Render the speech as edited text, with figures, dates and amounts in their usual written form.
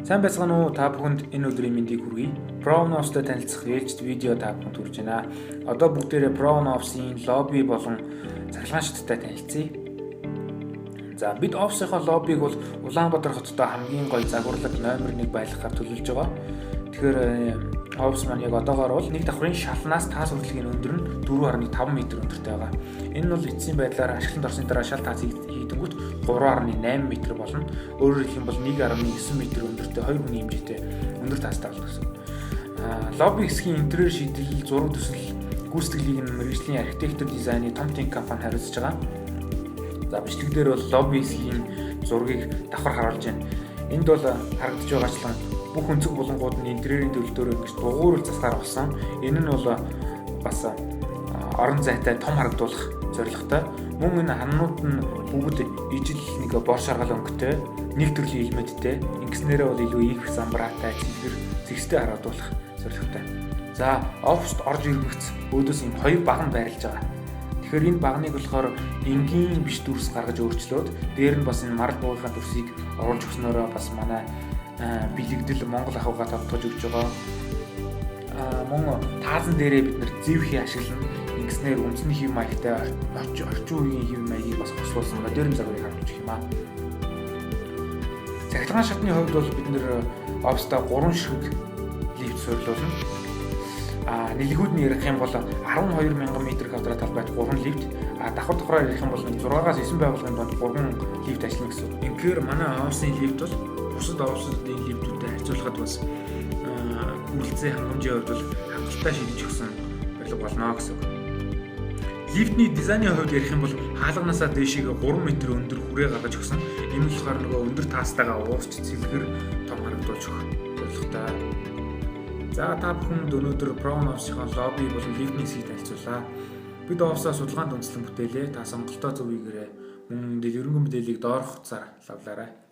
Сайн байцгаана уу? Та бүхэнд энэ өдрийн мэндийг хүргэе. Pronops-тэй танилцах ээлжид видео та бүхэнд хүргэж байна. Одоо бүгдээрээ Pronops-ийн лобби болон цахилгаан шаттай танилцъя. За бид Ops-ийн лоббиг бол Улаанбаатар хотод хамгийн гоё загварлаг номер 1 байлгахаар төлөвлөж байгаа. Тэгэхээр Ops маань яг одоогоор бол нэг давхрын шалнаас таас хүртэлгийн өндөр нь 4.5 м өндөртэй байгаа. Энэ нь бол эцсийн байдлаар ашигланд орсны дараа шал таас хийдэнгүүт 3.8 м болно. Өөрөөр хэлэх юм бол 1.9 м өндөртэй 2 хүний хэмжээтэй өндөр таастай болно гэсэн. Лобби хэсгийн интерьер шийдэл, зураг төсөл, гүйцэтгэлийг нь мэргэжлийн архитектур дизайны том тим компани хариуцж байгаа. За бичлэг дээр бол лобби хэсгийн зургийг давхар харуулж байна. Энд бол харагдаж байгаачлан бүх өнцөг булангууд нь интерьерийн төлөвлөлтөөр ингэж дугуйрал засгаар болсон. Энэ нь бол бас орон зайтай том харагдуулах зорилготой. Мөн энэ хананууд нь бүгд ижил нэг бор шаргал өнгөтэй, нэг төрлийн элементтэй. Ингэснээрээ бол илүү их замбраатай, зэгстэй харагдуулах зорилготой. За, Ops-т орж ирмэгц өөдөөс ийм хоёр баган байрлаж байгаа. Тэгэхээр энэ багныг болохоор энгийн биш дүрс гаргаж өөрчлөөд дээр нь бас энэ марал буугийнхаа дүрсийг оруулж өгснөөрөө бас манай бэлэгдэл Монгол ахуйгаа тавтгаж өгч байгаа. Мөн таазан дээрээ бид нэр зэвхий ашиглана. Ингэснээр үндэсний хэв маягтай орчин үеийн хэв маягийг бас хослуулсан модерн загварыг харж өгөх юм аа. Цахилгаан шатны хувьд бол бид нэр Ops-та 3 ширхэг лифт суйрлуулна. Нэлгүүд нь ярих юм бол 12,000 м2 талбайд 3 лифт, давхар давхраар ярих юм бол 6-аас 9 байгууллагын донд 3 лифт ажиллана гэсэн. Инхээр манай Ops-ын лифт бол бусад Ops-ийн лифтүүдтэй харьцуулахад бас хүрэлцээ хангамжийн хувьд бол хангалттай шийдэж өгсөн барилга болно гэсэн. Лифтний дизайны хувьд ярих юм бол хаалганасаа дээшээ 3 м өндөр хүрээ гаргаж өгсөн. Энэ нь болохоор нөгөө өндөр таастайгаа уусч цэлгэр том харагдуулж өгөх зорилготой. За та бүхэнд өнөөдөр Pronops-ийн лобби болон лифтний хэсгийг танилцуулаа. Бид Ops-аа судалгаанд үндэслэн бүтээлээ. Та сонголтоо зөв хийгээрэй. Мөн дэлгэрэнгүй мэдээллийг доорх утсаар лавлаарай.